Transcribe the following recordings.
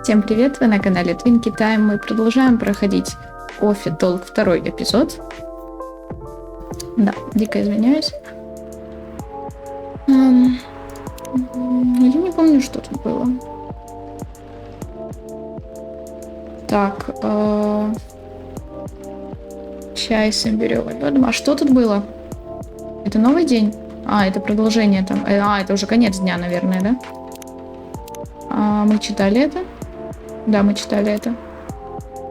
Всем привет, вы на канале Twinkie Time. Мы продолжаем проходить Coffee Talk второй эпизод. Да, дико извиняюсь. Я не помню, что тут было. Так, чай с имбирёвой лёдом. А что тут было? Это новый день? Это продолжение там. Это уже конец дня, наверное, да? Мы читали это? Да, мы читали это.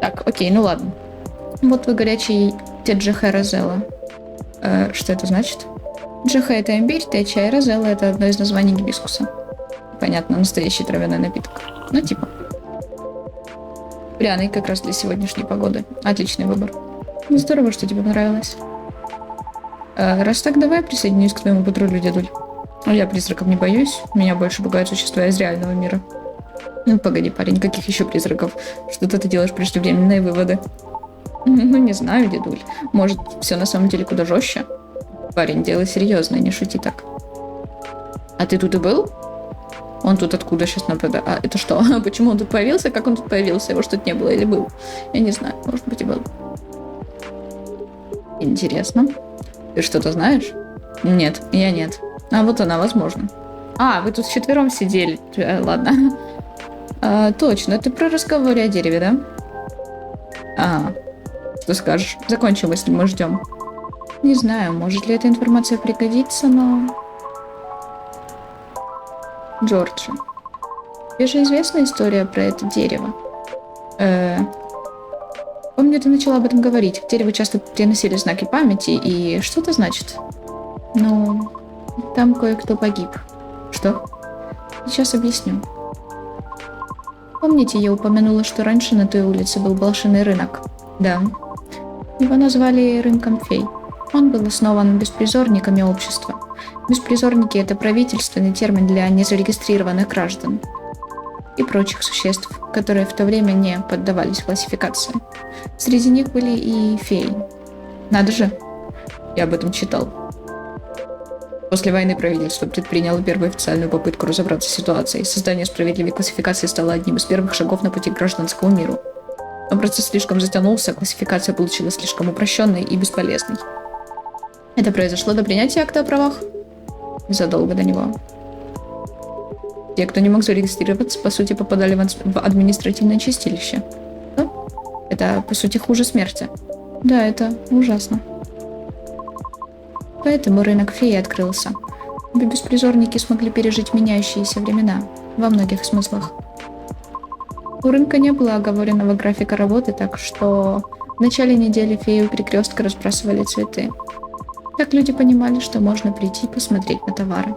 Так, окей, ну ладно. Вот вы горячий Джахе Розелла. Что это значит? Джахе — это имбирь, чай Розелла — это одно из названий гибискуса. Понятно, настоящий травяной напиток. Ну, типа. Пряный как раз для сегодняшней погоды. Отличный выбор. Здорово, что тебе понравилось. Раз так, давай присоединюсь к твоему патрулю, дедуль. Я призраков не боюсь. Меня больше пугают существа из реального мира. Ну, погоди, парень, каких еще призраков? Что-то ты делаешь преждевременные выводы. Ну, не знаю, дедуль. Может, все на самом деле куда жестче? Парень, дело серьезное, не шути так. А ты тут и был? Он тут откуда сейчас нападает? Это что? Почему он тут появился? Как он тут появился? Его что тут не было или был? Я не знаю, может быть и был. Интересно. Ты что-то знаешь? Нет, я нет. А вот она, возможно. Вы тут вчетвером сидели. Ладно. Точно, это про разговор о дереве, да? Что скажешь? Закончим мысль, мы ждем. Не знаю, может ли эта информация пригодиться, но... Джордж, тебе же известна история про это дерево? Помню, ты начала об этом говорить. К дереву часто приносили знаки памяти, и что это значит? Ну, там кое-кто погиб. Что? Сейчас объясню. Помните, я упомянула, что раньше на той улице был блошиный рынок? Да. Его назвали рынком фей. Он был основан беспризорниками общества. Беспризорники — это правительственный термин для незарегистрированных граждан и прочих существ, которые в то время не поддавались классификации. Среди них были и феи. Надо же, я об этом читал. После войны правительство предприняло первую официальную попытку разобраться с ситуацией. Создание справедливой классификации стало одним из первых шагов на пути к гражданскому миру. Но процесс слишком затянулся, классификация получилась слишком упрощенной и бесполезной. Это произошло до принятия акта о правах? Задолго до него. Те, кто не мог зарегистрироваться, по сути, попадали в административное чистилище. Что? Это, по сути, хуже смерти. Да, это ужасно. Поэтому рынок феи открылся. Беспризорники смогли пережить меняющиеся времена во многих смыслах. У рынка не было оговоренного графика работы, так что в начале недели феи у перекрестка разбрасывали цветы. Так люди понимали, что можно прийти и посмотреть на товары.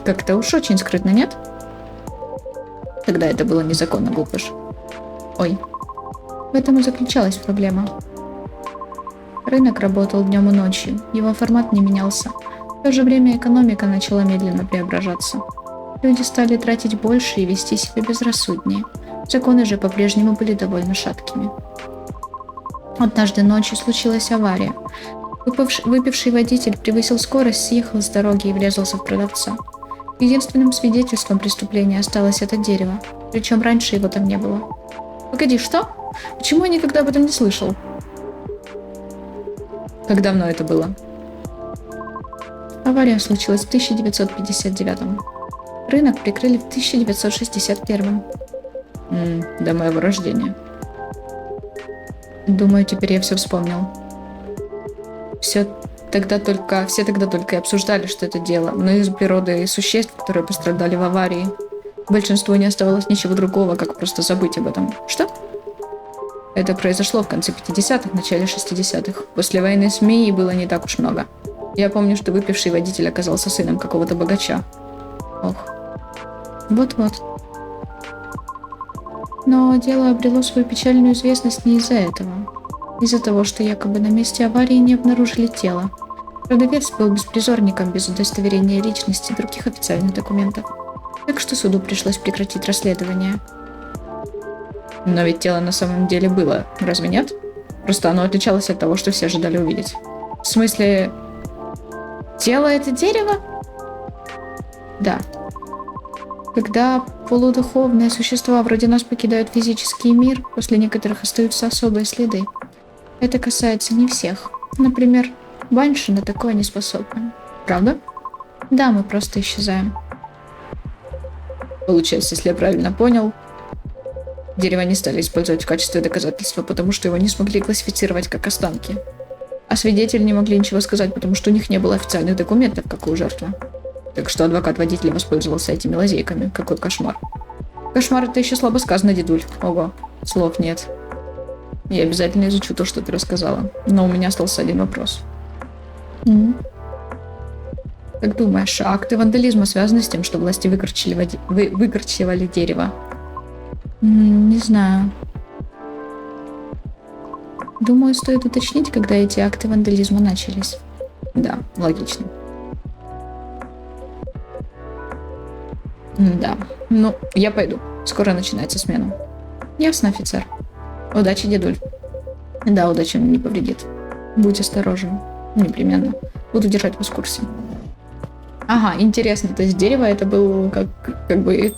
Как-то уж очень скрытно, нет? Тогда это было незаконно, глупыш. Ой. В этом и заключалась проблема. Рынок работал днем и ночью, его формат не менялся. В то же время экономика начала медленно преображаться. Люди стали тратить больше и вести себя безрассуднее. Законы же по-прежнему были довольно шаткими. Однажды ночью случилась авария. Выпивший водитель превысил скорость, съехал с дороги и врезался в продавца. Единственным свидетельством преступления осталось это дерево, причем раньше его там не было. Погоди, что? Почему я никогда об этом не слышал? Как давно это было? Авария случилась в 1959-м. Рынок прикрыли в 1961-м. До моего рождения. Думаю, теперь я все вспомнил. Все тогда только и обсуждали, что это дело. Но из природы существ, которые пострадали в аварии, большинству не оставалось ничего другого, как просто забыть об этом. Что? Это произошло в конце 50-х, начале 60-х. После войны СМИ было не так уж много. Я помню, что выпивший водитель оказался сыном какого-то богача. Ох. Вот-вот. Но дело обрело свою печальную известность не из-за этого. Из-за того, что якобы на месте аварии не обнаружили тело. Продавец был беспризорником без удостоверения личности и других официальных документов. Так что суду пришлось прекратить расследование. Но ведь тело на самом деле было, разве нет? Просто оно отличалось от того, что все ожидали увидеть. В смысле, тело — это дерево? Да. Когда полудуховные существа вроде нас покидают физический мир, после некоторых остаются особые следы. Это касается не всех. Например, банши на такое не способны. Правда? Да, мы просто исчезаем. Получается, если я правильно понял, дерево не стали использовать в качестве доказательства, потому что его не смогли классифицировать как останки. А свидетели не могли ничего сказать, потому что у них не было официальных документов, как у жертвы. Так что адвокат водителя воспользовался этими лазейками. Какой кошмар. Кошмар — это еще слабо сказано, дедуль. Ого, слов нет. Я обязательно изучу то, что ты рассказала. Но у меня остался один вопрос. Как думаешь, акты вандализма связаны с тем, что власти выкорчевали дерево? Не знаю. Думаю, стоит уточнить, когда эти акты вандализма начались. Да, логично. Да. Ну, я пойду. Скоро начинается смена. Ясно, офицер. Удачи, дедуль. Да, удача мне не повредит. Будь осторожен. Непременно. Буду держать вас в курсе. Ага, интересно. То есть дерево это был как бы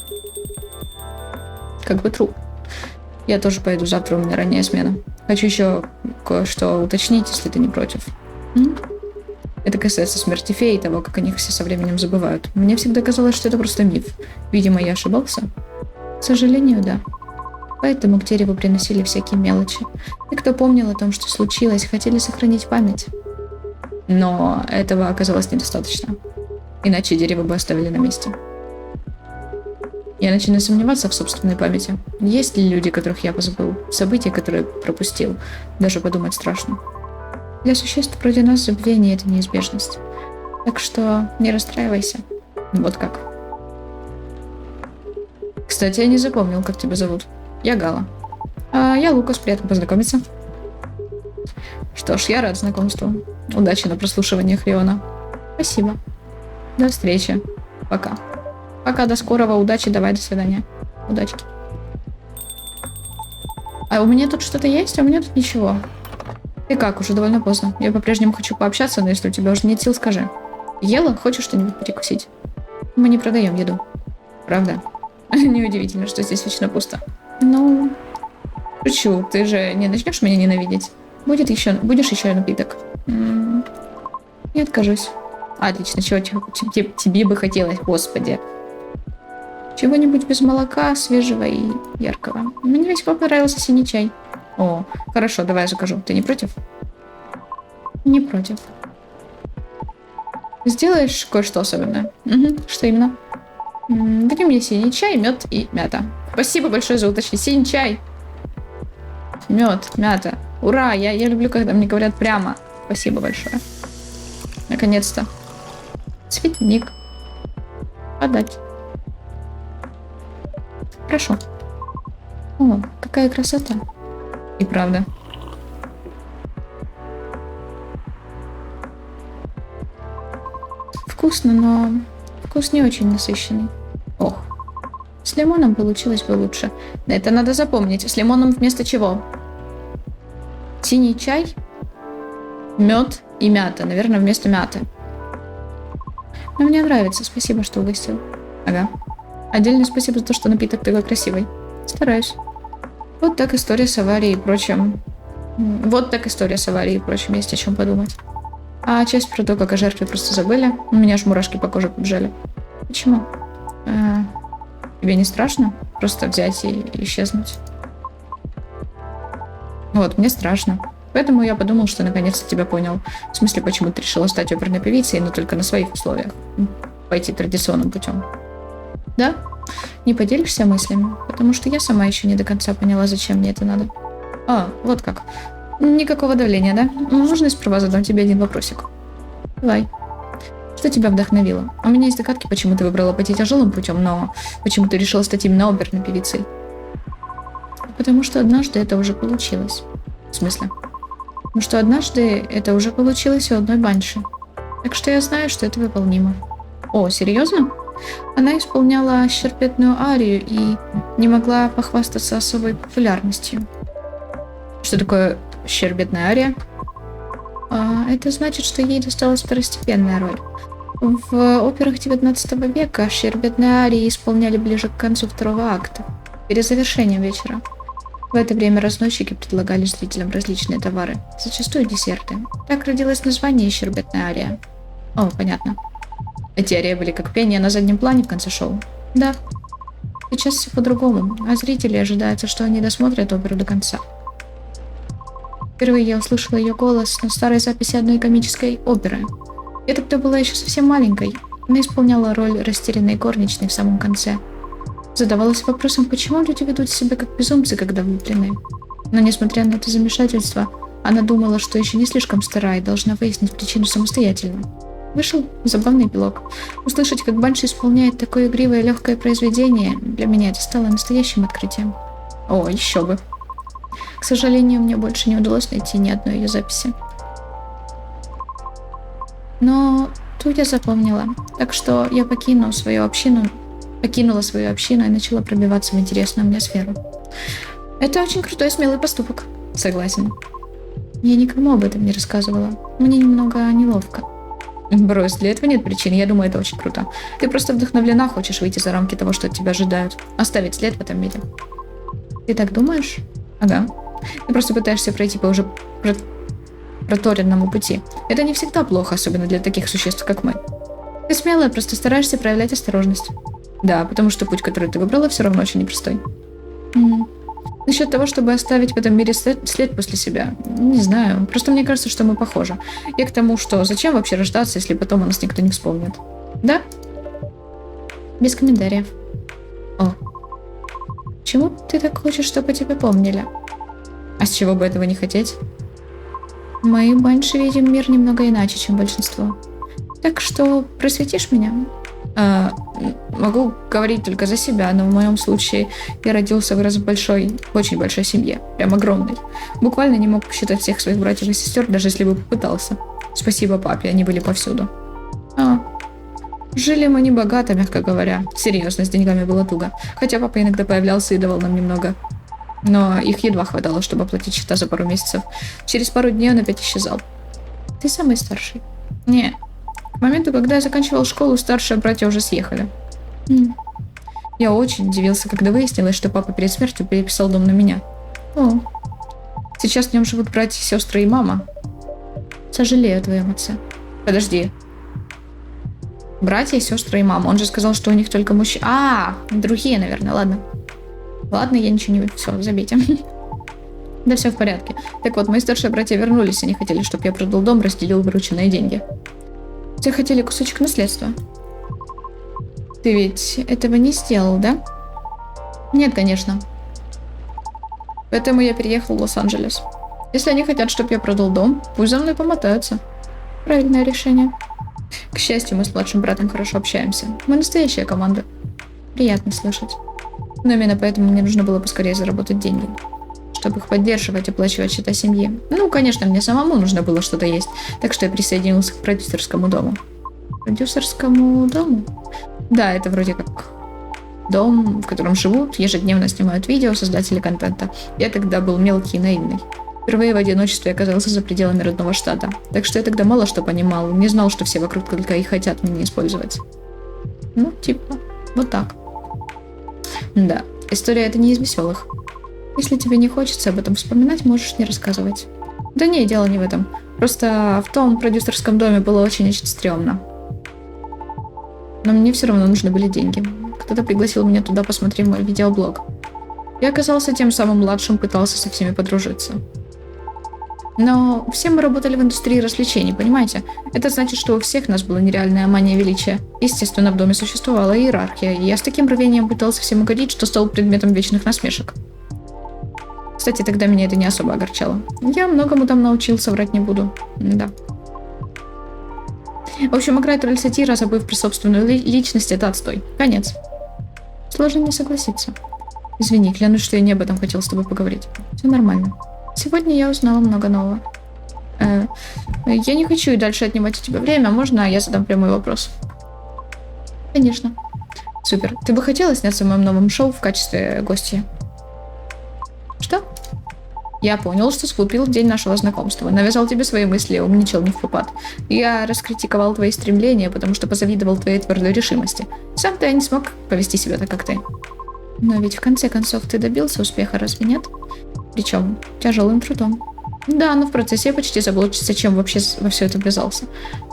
труп. Я тоже пойду. Завтра у меня ранняя смена. Хочу еще кое-что уточнить, если ты не против. Это касается смерти феи и того, как о них все со временем забывают. Мне всегда казалось, что это просто миф. Видимо, я ошибался. К сожалению, да. Поэтому к дереву приносили всякие мелочи. И кто помнил о том, что случилось, хотели сохранить память. Но этого оказалось недостаточно. Иначе дерево бы оставили на месте. Я начинаю сомневаться в собственной памяти. Есть ли люди, которых я позабыл? События, которые пропустил? Даже подумать страшно. Для существ вроде нас забвение — это неизбежность. Так что не расстраивайся. Вот как. Кстати, я не запомнил, как тебя зовут. Я Гала. А я Лукас, приятно познакомиться. Что ж, я рад знакомству. Удачи на прослушиваниях Риона. Спасибо. До встречи. Пока. Пока, до скорого. Удачи, давай, до свидания. Удачки. А у меня тут что-то есть? А у меня тут ничего. Ты как? Уже довольно поздно. Я по-прежнему хочу пообщаться, но если у тебя уже нет сил, скажи. Ела? Хочешь что-нибудь перекусить? Мы не продаем еду. Правда? Неудивительно, что здесь вечно пусто. Ну, шучу. Ты же не начнешь меня ненавидеть? Будешь еще напиток? Не откажусь. Отлично. Чего тебе бы хотелось, господи? Чего-нибудь без молока, свежего и яркого. Мне весь понравился синий чай. О, хорошо, давай я закажу. Ты не против? Не против. Сделаешь кое-что особенное? Угу. Что именно? Дай мне синий чай, мед и мята. Спасибо большое за уточнение. Синий чай. Мед, мята. Ура! Я люблю, когда мне говорят прямо. Спасибо большое. Наконец-то. Цветник. Подать. Прошу. О, какая красота. И правда. Вкусно, но вкус не очень насыщенный. Ох. С лимоном получилось бы лучше. Это надо запомнить. С лимоном вместо чего? Синий чай, мед и мята. Наверное, вместо мяты. Но мне нравится. Спасибо, что угостил. Ага. Отдельное спасибо за то, что напиток такой красивый. Стараюсь. Вот так история с аварией и прочим. Есть о чем подумать. А часть про то, как о жертве просто забыли. У меня аж мурашки по коже побежали. Почему? Тебе не страшно? Просто взять и исчезнуть? Вот, мне страшно. Поэтому я подумал, что наконец-то тебя понял. В смысле, почему ты решила стать оперной певицей, но только на своих условиях. Пойти традиционным путем. Да? Не поделишься мыслями? Потому что я сама еще не до конца поняла, зачем мне это надо. А, вот как. Никакого давления, да? Можно я сперва задам тебе один вопросик? Давай. Что тебя вдохновило? У меня есть догадки, почему ты выбрала пойти тяжелым путем, но почему ты решила стать именно оперной певицей? Потому что однажды это уже получилось. В смысле? Потому что однажды это уже получилось у одной банши. Так что я знаю, что это выполнимо. О, серьезно? Она исполняла щербетную арию и не могла похвастаться особой популярностью. Что такое щербетная ария? Это значит, что ей досталась второстепенная роль. В операх 19 века щербетные арии исполняли ближе к концу второго акта, перед завершением вечера. В это время разносчики предлагали зрителям различные товары, зачастую десерты. Так родилось название «Щербетная ария». О, понятно. Эти арии были как пение на заднем плане в конце шоу. Да. Сейчас все по-другому, а зрители ожидаются, что они досмотрят оперу до конца. Впервые я услышала ее голос на старой записи одной комической оперы. Я тогда была еще совсем маленькой. Она исполняла роль растерянной горничной в самом конце. Задавалась вопросом, почему люди ведут себя как безумцы, когда влюблены. Но несмотря на это замешательство, она думала, что еще не слишком стара и должна выяснить причину самостоятельно. Вышел забавный эпилог. Услышать, как Банши исполняет такое игривое легкое произведение, для меня это стало настоящим открытием. О, еще бы. К сожалению, мне больше не удалось найти ни одной ее записи. Но ту я запомнила, так что я покинула свою общину и начала пробиваться в интересную мне сферу. Это очень крутой и смелый поступок. Согласен. Я никому об этом не рассказывала. Мне немного неловко. Брось, для этого нет причин, я думаю, это очень круто. Ты просто вдохновлена, хочешь выйти за рамки того, что от тебя ожидают. Оставить след в этом мире. Ты так думаешь? Ага. Ты просто пытаешься пройти по уже проторенному пути. Это не всегда плохо, особенно для таких существ, как мы. Ты смелая, просто стараешься проявлять осторожность. Да, потому что путь, который ты выбрала, все равно очень непростой. Насчет того, чтобы оставить в этом мире след после себя, не знаю. Просто мне кажется, что мы похожи. И к тому, что зачем вообще рождаться, если потом о нас никто не вспомнит. Да? Без комментариев. О. Почему ты так хочешь, чтобы тебя помнили? А с чего бы этого не хотеть? Мы, Банши, видим мир немного иначе, чем большинство. Так что просветишь меня? Могу говорить только за себя, но в моем случае я родился в очень большой семье. Прям огромной. Буквально не мог посчитать всех своих братьев и сестер, даже если бы попытался. Спасибо папе, они были повсюду. Жили мы не богато, мягко говоря. Серьезно, с деньгами было туго. Хотя папа иногда появлялся и давал нам немного. Но их едва хватало, чтобы оплатить счета за пару месяцев. Через пару дней он опять исчезал. Ты самый старший? Не. К моменту, когда я заканчивал школу, старшие братья уже съехали. Я очень удивился, когда выяснилось, что папа перед смертью переписал дом на меня. О. Сейчас в нем живут братья, сестры и мама. Сожалею о твоем отце. Подожди. Братья, сестры и мама. Он же сказал, что у них только мужчины. Другие, наверное, ладно. Ладно, я ничего не... Все, забейте. Да все в порядке. Так вот, мои старшие братья вернулись, они хотели, чтобы я продал дом, разделил вырученные деньги. Все хотели кусочек наследства. Ты ведь этого не сделал, да? Нет, конечно. Поэтому я переехал в Лос-Анджелес. Если они хотят, чтобы я продал дом, пусть за мной помотаются. Правильное решение. К счастью, мы с младшим братом хорошо общаемся. Мы настоящая команда. Приятно слышать. Но именно поэтому мне нужно было поскорее заработать деньги, чтобы их поддерживать, оплачивать счета семьи. Ну, конечно, мне самому нужно было что-то есть, так что я присоединился к продюсерскому дому. Продюсерскому дому? Да, это вроде как дом, в котором живут, ежедневно снимают видео создатели контента. Я тогда был мелкий и наивный. Впервые в одиночестве оказался за пределами родного штата, так что я тогда мало что понимал, не знал, что все вокруг только и хотят меня использовать. Ну, типа, вот так. Да, история эта не из веселых. Если тебе не хочется об этом вспоминать, можешь не рассказывать. Да не, дело не в этом. Просто в том продюсерском доме было очень-очень стрёмно. Но мне все равно нужны были деньги. Кто-то пригласил меня туда посмотреть мой видеоблог. Я оказался тем самым младшим, пытался со всеми подружиться. Но все мы работали в индустрии развлечений, понимаете? Это значит, что у всех нас была нереальная мания величия. Естественно, в доме существовала иерархия, и я с таким рвением пытался всем угодить, что стал предметом вечных насмешек. Кстати, тогда меня это не особо огорчало. Я многому там научился, врать не буду. Да. В общем, играть роль сатира, забыв про собственную личность, это отстой. Конец. Сложно не согласиться. Извини, клянусь, что я не об этом хотел с тобой поговорить. Все нормально. Сегодня я узнала много нового. Я не хочу и дальше отнимать у тебя время. Можно я задам прямой вопрос? Конечно. Супер. Ты бы хотела сняться в моем новом шоу в качестве гостья? Что? Я понял, что сглупил в день нашего знакомства. Навязал тебе свои мысли, умничал не в попад. Я раскритиковал твои стремления, потому что позавидовал твоей твердой решимости. Сам-то я не смог повести себя так, как ты. Но ведь в конце концов ты добился успеха, разве нет? Причем тяжелым трудом. Да, но в процессе я почти забыл, зачем вообще во все это ввязался.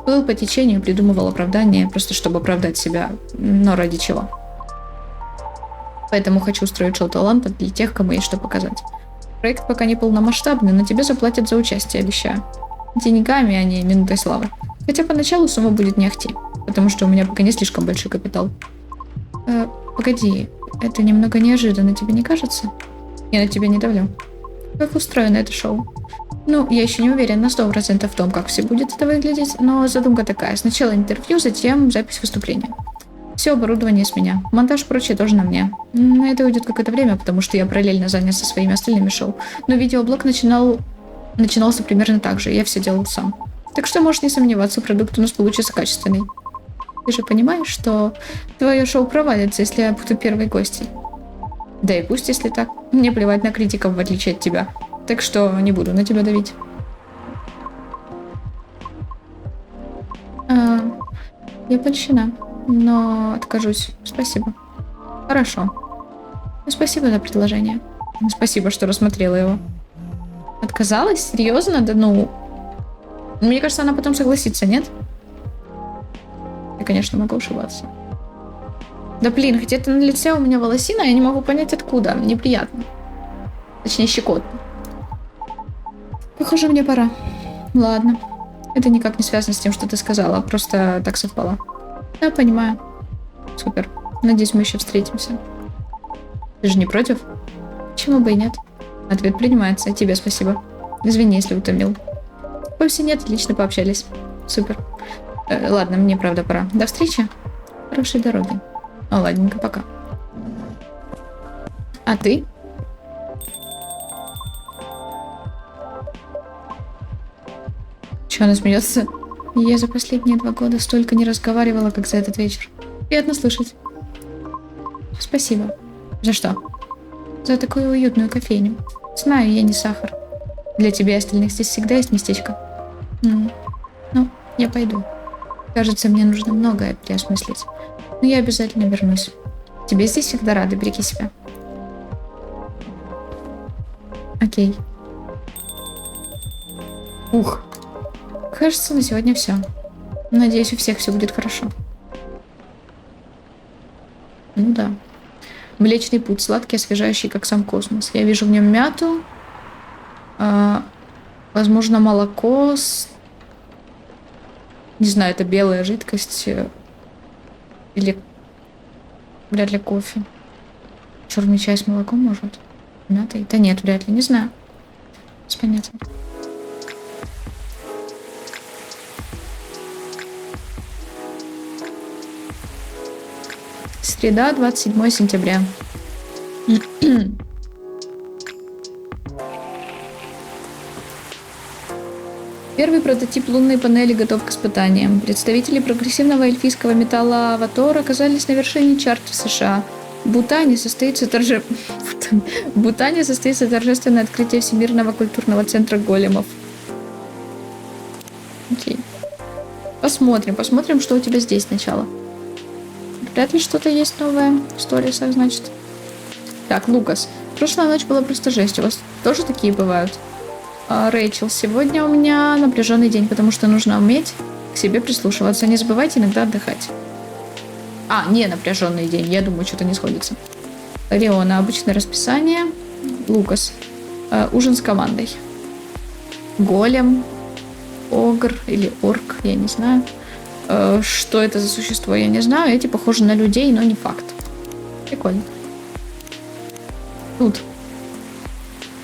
Плыл по течению, придумывал оправдание, просто чтобы оправдать себя. Но ради чего? Поэтому хочу устроить шоу талантов для тех, кому есть что показать. Проект пока не полномасштабный, но тебе заплатят за участие, обещаю. Деньгами, а не минутой славы. Хотя поначалу сумма будет не ахти, потому что у меня пока не слишком большой капитал. Погоди, это немного неожиданно, тебе не кажется? Я на тебя не давлю. Как устроено это шоу? Ну, я еще не уверен на 100% в том, как все будет это выглядеть, но задумка такая. Сначала интервью, затем запись выступления. Все оборудование с меня. Монтаж и прочее тоже на мне. На это уйдет какое-то время, потому что я параллельно занялся своими остальными шоу. Но видеоблог начинался примерно так же, я все делал сам. Так что можешь не сомневаться, продукт у нас получится качественный. Ты же понимаешь, что твое шоу провалится, если я буду первой гостьей. Да и пусть, если так. Мне плевать на критиков, в отличие от тебя. Так что не буду на тебя давить. Я польщена, но откажусь. Спасибо. Хорошо. Спасибо за предложение. Спасибо, что рассмотрела его. Отказалась? Серьезно? Да ну... Мне кажется, она потом согласится, нет? Я, конечно, могу ошибаться. Да блин, где-то на лице у меня волосина, я не могу понять откуда. Неприятно. Точнее, щекотно. Похоже, мне пора. Ладно. Это никак не связано с тем, что ты сказала. Просто так совпало. Да, понимаю. Супер. Надеюсь, мы еще встретимся. Ты же не против? Почему бы и нет? Ответ принимается. Тебе спасибо. Извини, если утомил. Вовсе нет, отлично пообщались. Супер. Ладно, мне правда пора. До встречи. Хорошей дороги. Ладненько, пока. А ты? Че она смеется? Я за последние 2 года столько не разговаривала, как за этот вечер. Приятно слышать. Спасибо. За что? За такую уютную кофейню. Знаю, я не сахар. Для тебя и остальных здесь всегда есть местечко. Ну, я пойду. Кажется, мне нужно многое переосмыслить. Но я обязательно вернусь. Тебе здесь всегда рады, береги себя. Окей. Ух. Кажется, на сегодня все. Надеюсь, у всех все будет хорошо. Ну да. Млечный путь, сладкий, освежающий, как сам космос. Я вижу в нем мяту. Возможно, молоко с... Не знаю, это белая жидкость. Или... Вряд ли кофе. Черный чай с молоком, может? Мятой? Да нет, вряд ли, не знаю. Без понятия. Среда, 27 сентября. Первый прототип лунной панели готов к испытаниям. Представители прогрессивного эльфийского металла Аватор оказались на вершине чарта в США. В Бутане состоится торжественное открытие Всемирного культурного центра големов. Окей. Посмотрим, что у тебя здесь сначала. Вряд ли что-то есть новое в сторисах, значит. Так, Лукас. Прошлая ночь была просто жесть. У вас тоже такие бывают? Рэйчел, сегодня у меня напряженный день, потому что нужно уметь к себе прислушиваться. Не забывайте иногда отдыхать. Не напряженный день. Я думаю, что-то не сходится. Риона, обычное расписание. Лукас. Ужин с командой. Голем. Огр или орк, я не знаю. Что это за существо, я не знаю. Эти похожи на людей, но не факт. Прикольно. Тут.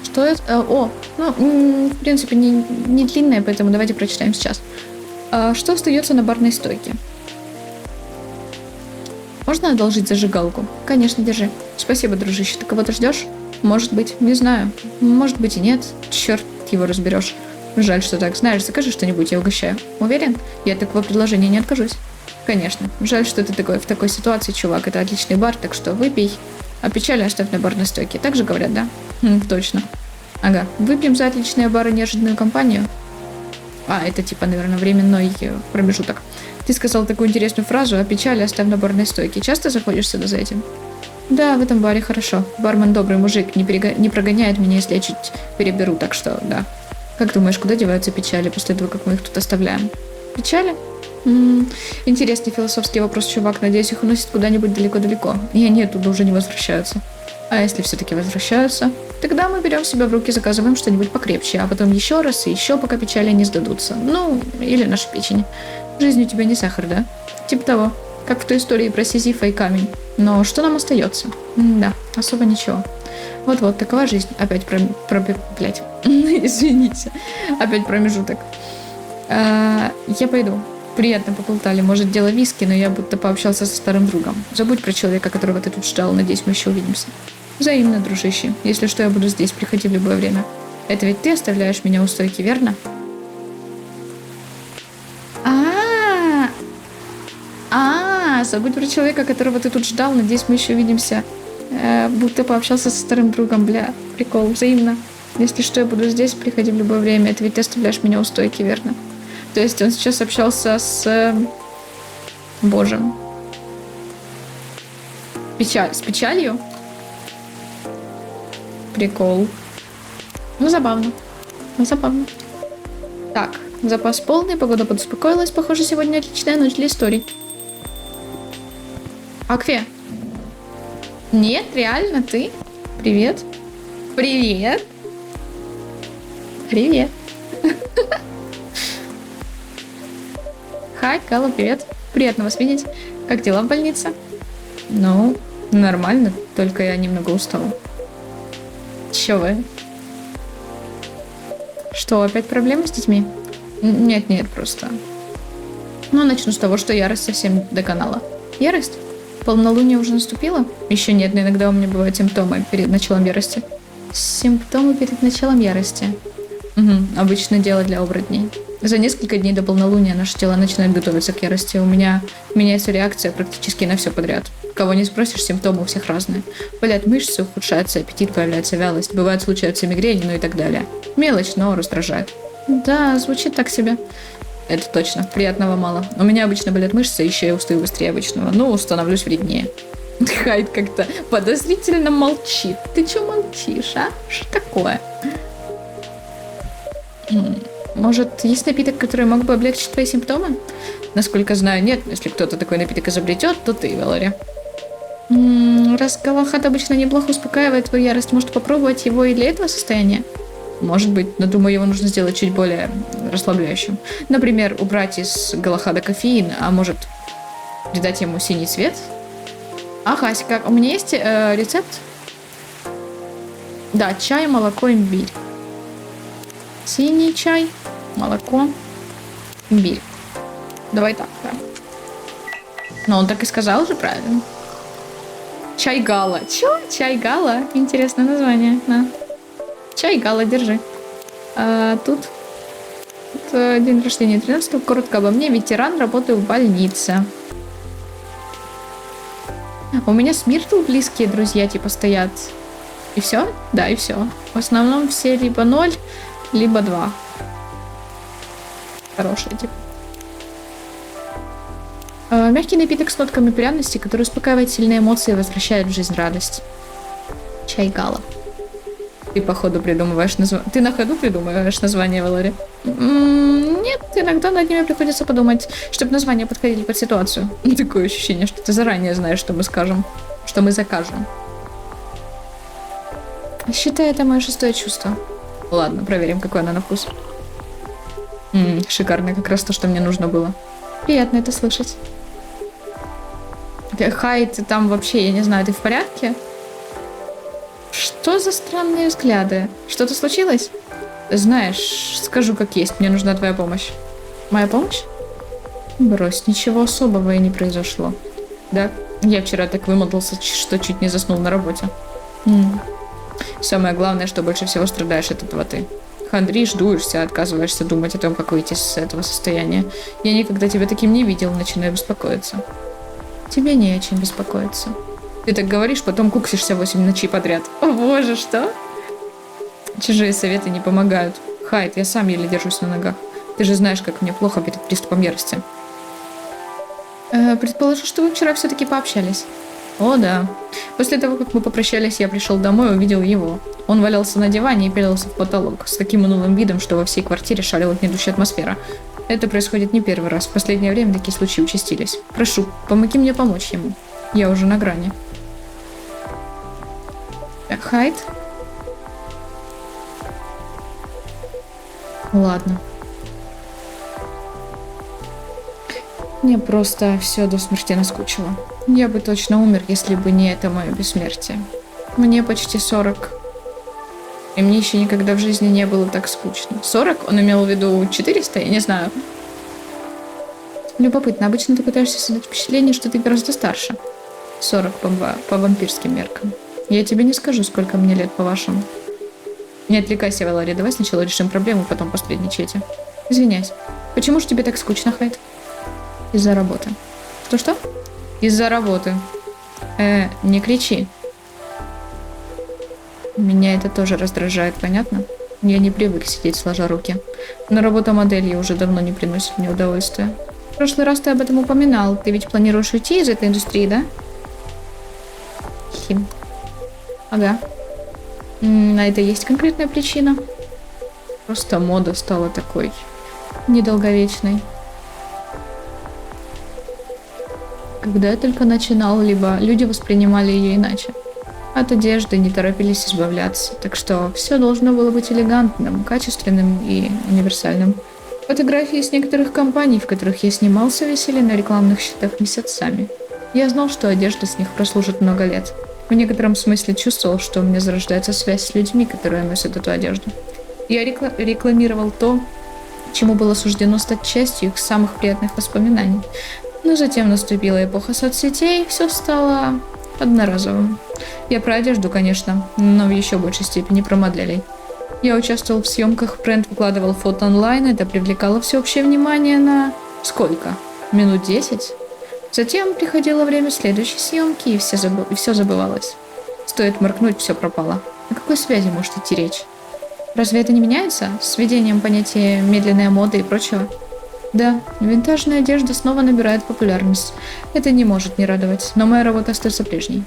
Что это? В принципе, не длинное, поэтому давайте прочитаем сейчас. Что остается на барной стойке? Можно одолжить зажигалку? Конечно, держи. Спасибо, дружище. Ты кого-то ждешь? Может быть, не знаю. Может быть и нет. Черт его разберешь. Жаль, что так. Знаешь, закажи что-нибудь, я угощаю. Уверен? Я от такого предложения не откажусь. Конечно. Жаль, что ты в такой ситуации, чувак. Это отличный бар, так что выпей. А печаль оставь на барной стойке. Так же говорят, да? Точно. Ага. Выпьем за отличные бары неожиданную компанию. А, это типа, наверное, временной промежуток. Ты сказал такую интересную фразу о печали оставь на барной стойке. Часто заходишь сюда за этим? Да, в этом баре хорошо. Бармен добрый мужик, не прогоняет меня, если я чуть переберу, так что да. Как думаешь, куда деваются печали после того, как мы их тут оставляем? Печали? Интересный философский вопрос, чувак. Надеюсь, их уносят куда-нибудь далеко-далеко. И они оттуда уже не возвращаются. А если все-таки возвращаются, тогда мы берем себя в руки, заказываем что-нибудь покрепче, а потом еще раз и еще, пока печали не сдадутся. Ну, или наша печень. Жизнь у тебя не сахар, да? Типа того, как в той истории про Сизифа и камень. Но что нам остается? Да, особо ничего. Вот-вот, такова жизнь. Опять блять. Извините. Опять промежуток. Я пойду. Приятно поболтали. Может, дело виски, но я будто пообщался со старым другом. Забудь про человека, которого ты тут ждал. Надеюсь, мы еще увидимся. Взаимно, дружище. Если что, я буду здесь. Приходи в любое время. Это ведь ты оставляешь меня у стойки, верно? Забудь про человека, которого ты тут ждал. Надеюсь, мы еще увидимся. Будто пообщался со старым другом. Бля, прикол. Взаимно. Если что, я буду здесь. Приходи в любое время. Это ведь ты оставляешь меня у стойки, верно? То есть он сейчас общался с... Боже. С печалью? Прикол. Ну, забавно. Так, запас полный, погода подуспокоилась. Похоже, сегодня отличная ночь для историй. Акве? Нет, реально, ты? Привет. Привет. Хай, Кала, привет. Приятно вас видеть. Как дела в больнице? Ну, нормально, только я немного устала. Чё вы? Что, опять проблемы с детьми? Нет, просто. Ну, начну с того, что ярость совсем доконала. Ярость? Полнолуние уже наступило? Еще нет, но иногда у меня бывают симптомы перед началом ярости. Симптомы перед началом ярости? Угу, обычное дело для оборотней. За несколько дней до полнолуния наше тело начинает готовиться к ярости. У меня меняется реакция практически на все подряд. Кого не спросишь, симптомы у всех разные. Болят мышцы, ухудшается аппетит, появляется вялость. Бывает, случаются мигрени, ну и так далее. Мелочь, но раздражает. Да, звучит так себе. Это точно, приятного мало. У меня обычно болят мышцы, еще я устаю быстрее обычного. Ну, становлюсь вреднее. Хайд как-то подозрительно молчит. Ты че молчишь, а? Что такое? Может, есть напиток, который мог бы облегчить твои симптомы? Насколько знаю, нет. Если кто-то такой напиток изобретет, то ты, Валери. Раз Галахад обычно неплохо успокаивает твою ярость, может попробовать его и для этого состояния? Может быть, но думаю, его нужно сделать чуть более расслабляющим. Например, убрать из Галахада кофеин, а может придать ему синий цвет? Ага, у меня есть рецепт. Да, чай, молоко, имбирь. Синий чай, молоко, имбирь. Давай так, да. Но он так и сказал же правильно. Чай Гала. Чё? Чай Гала? Интересное название. На. Чай Гала, держи. Тут день рождения 13-го. Коротко обо мне. Ветеран, работаю в больнице. У меня с Миртл близкие друзья типа стоят. И все? Да, и все. В основном все либо 0, либо 2. Хорошие типа. Мягкий напиток с нотками пряности, который успокаивает сильные эмоции и возвращает в жизнь радость. Чай Гала. Ты, походу, придумываешь название. Ты на ходу придумываешь название, Валери? Нет, иногда над ними приходится подумать, чтобы названия подходили под ситуацию. Такое ощущение, что ты заранее знаешь, что мы скажем, что мы закажем. Считай, это мое шестое чувство. Ладно, проверим, какое оно на вкус. Шикарно, как раз то, что мне нужно было. Приятно это слышать. Хай, ты там вообще, я не знаю, ты в порядке? Что за странные взгляды? Что-то случилось? Знаешь, скажу как есть, мне нужна твоя помощь. Моя помощь? Брось, ничего особого и не произошло. Да? Я вчера так вымотался, что чуть не заснул на работе. Самое главное, что больше всего страдаешь от этого ты. Хандришь, дуешься, отказываешься думать о том, как выйти с этого состояния. Я никогда тебя таким не видел, начинаю беспокоиться. Тебе не о чем беспокоиться. Ты так говоришь, потом куксишься 8 ночей подряд. О боже, что? Чужие советы не помогают. Хайд, я сам еле держусь на ногах. Ты же знаешь, как мне плохо перед приступом ярости. Предположу, что вы вчера все-таки пообщались. О, да. После того, как мы попрощались, я пришел домой и увидел его. Он валялся на диване и пялился в потолок, с таким унылым видом, что во всей квартире шалила гнетущая атмосфера. Это происходит не первый раз. В последнее время такие случаи участились. Прошу, помоги мне помочь ему. Я уже на грани. Хайд? Ладно. Мне просто все до смерти наскучило. Я бы точно умер, если бы не это мое бессмертие. Мне почти 40. И мне еще никогда в жизни не было так скучно. 40? Он имел в виду 400? Я не знаю. Любопытно. Обычно ты пытаешься создать впечатление, что ты гораздо старше. 40 по вампирским меркам. Я тебе не скажу, сколько мне лет, по-вашему. Не отвлекайся, Валерия. Давай сначала решим проблему, потом посредничайте. Извиняюсь. Почему же тебе так скучно, Хайд? Из-за работы. Что-что? Из-за работы. Не кричи. Меня это тоже раздражает, понятно? Я не привык сидеть сложа руки. Но работа моделью уже давно не приносит мне удовольствия. В прошлый раз ты об этом упоминал. Ты ведь планируешь уйти из этой индустрии, да? Хим. Ага. На это есть конкретная причина? Просто мода стала такой недолговечной. Когда я только начинал, либо люди воспринимали ее иначе. От одежды не торопились избавляться, так что все должно было быть элегантным, качественным и универсальным. Фотографии с некоторых компаний, в которых я снимался, висели на рекламных щитах месяцами. Я знал, что одежда с них прослужит много лет. В некотором смысле чувствовал, что у меня зарождается связь с людьми, которые носят эту одежду. Я рекламировал то, чему было суждено стать частью их самых приятных воспоминаний. Но затем наступила эпоха соцсетей, все стало одноразовым. Я про одежду, конечно, но в еще большей степени про моделей. Я участвовал в съемках, бренд выкладывал фото онлайн, это привлекало всеобщее внимание на... сколько? Минут 10? Затем приходило время следующей съемки, и все забывалось. Стоит моргнуть, все пропало. О какой связи может идти речь? Разве это не меняется с введением понятия медленная мода и прочего? Да, винтажная одежда снова набирает популярность. Это не может не радовать, но моя работа остается прежней.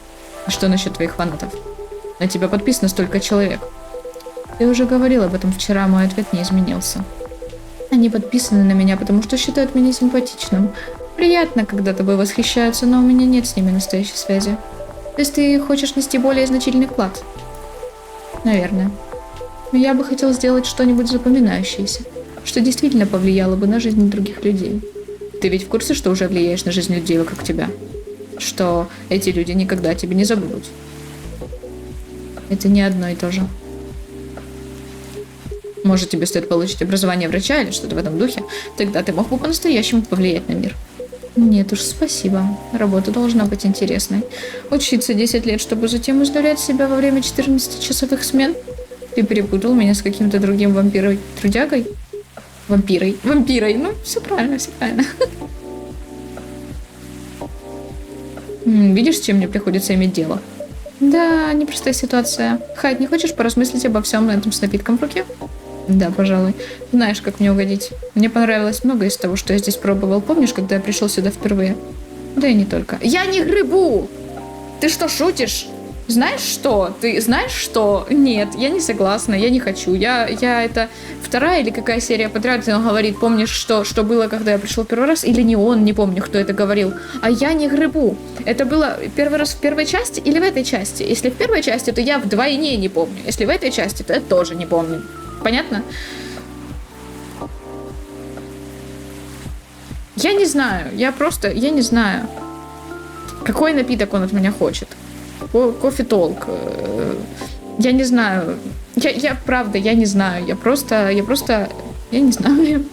А что насчет твоих фанатов? На тебя подписано столько человек. Ты уже говорил об этом вчера, мой ответ не изменился. Они подписаны на меня, потому что считают меня симпатичным. Приятно, когда тобой восхищаются, но у меня нет с ними настоящей связи. То есть ты хочешь нести более значительный вклад? Наверное. Но я бы хотел сделать что-нибудь запоминающееся, что действительно повлияло бы на жизнь других людей. Ты ведь в курсе, что уже влияешь на жизнь людей вокруг тебя? Что эти люди никогда тебя не забудут? Это не одно и то же. Может, тебе стоит получить образование врача или что-то в этом духе? Тогда ты мог бы по-настоящему повлиять на мир. Нет уж, спасибо. Работа должна быть интересной. Учиться 10 лет, чтобы затем изнурять себя во время 14-часовых смен? Ты перепутал меня с каким-то другим вампирой-трудягой? Вампирой. Ну, все правильно, все правильно. Видишь, с чем мне приходится иметь дело? Да, непростая ситуация. Хайд, не хочешь поразмыслить обо всем этом с напитком в руке? Да, пожалуй. Знаешь, как мне угодить. Мне понравилось много из того, что я здесь пробовал. Помнишь, когда я пришел сюда впервые? Да и не только. Я не грыбу! Ты что, шутишь? Знаешь что? Ты знаешь что? Нет, я не согласна, я не хочу. Я это вторая или какая серия подряд, он говорит, помнишь, что было, когда я пришел первый раз? Или не он, не помню, кто это говорил. А я не грыбу. Это было первый раз в первой части или в этой части? Если в первой части, то я вдвойне не помню. Если в этой части, то я тоже не помню. Понятно? Я не знаю. Я не знаю. Какой напиток он от меня хочет. Кофе толк. Я не знаю. Я правда, я не знаю. Я просто, я не знаю.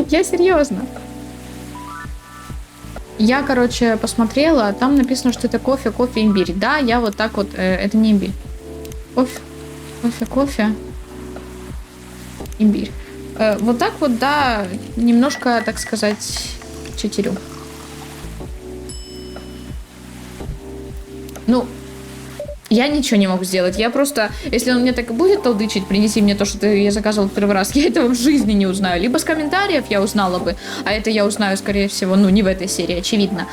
Я серьезно. Я, короче, посмотрела, там написано, что это кофе, имбирь. Да, я вот так вот, это не имбирь. Кофе. Имбирь. Вот так вот, да, немножко, так сказать, читерю. Ну, Я ничего не могу сделать. Я просто, если он мне так и будет толдычить, принеси мне то, что я заказывал в первый раз, я этого в жизни не узнаю. Либо с комментариев я узнала бы, а это я узнаю, скорее всего, ну, не в этой серии, очевидно,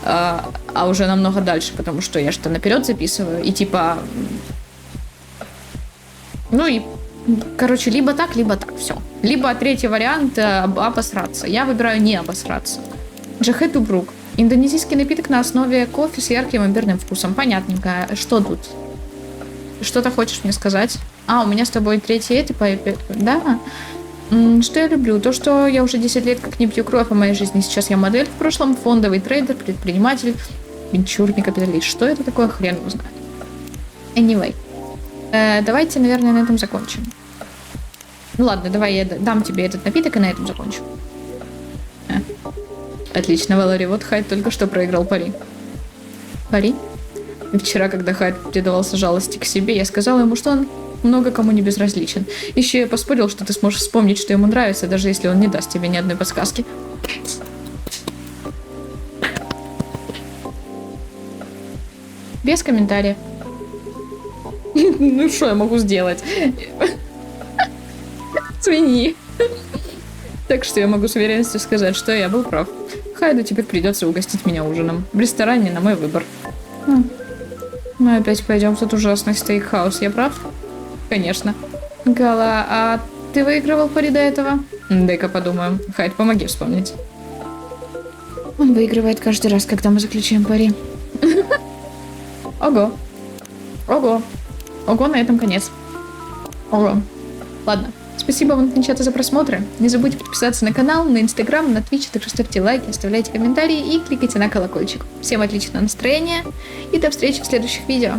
а уже намного дальше, потому что я что-то наперед записываю, и типа... Ну и, короче, либо так, все. Либо третий вариант обосраться. Я выбираю не обосраться. Джахет Убрук. Индонезийский напиток на основе кофе с ярким имбирным вкусом. Понятненько. Что тут? Что-то хочешь мне сказать? А, у меня с тобой третий да? Что я люблю? То, что я уже 10 лет как не пью кровь в моей жизни. Сейчас я модель, в прошлом фондовый трейдер, предприниматель, венчурный капиталист. Что это такое, хрен узнает. Anyway. Давайте, наверное, на этом закончим. Ну ладно, давай я дам тебе этот напиток и на этом закончу. Отлично, Валерий. Вот Хайд только что проиграл пари. Пари? И вчера, когда Хайд предавался жалости к себе, я сказала ему, что он много кому не безразличен. Еще я поспорил, что ты сможешь вспомнить, что ему нравится, даже если он не даст тебе ни одной подсказки. Без комментариев. Ну что я могу сделать? Извини. Так что я могу с уверенностью сказать, что я был прав. Хайду теперь придется угостить меня ужином. В ресторане на мой выбор. Мы опять пойдем в тот ужасный стейкхаус, я прав? Конечно. Гала, а ты выигрывал пари до этого? Дай-ка подумаю. Хайд, помоги вспомнить. Он выигрывает каждый раз, когда мы заключаем пари. Ого. Ого. Ого, на этом конец. Ого. Ладно. Спасибо вам, девчата, за просмотры. Не забудьте подписаться на канал, на Инстаграм, на Твич, также ставьте лайки, оставляйте комментарии и кликайте на колокольчик. Всем отличного настроения и до встречи в следующих видео.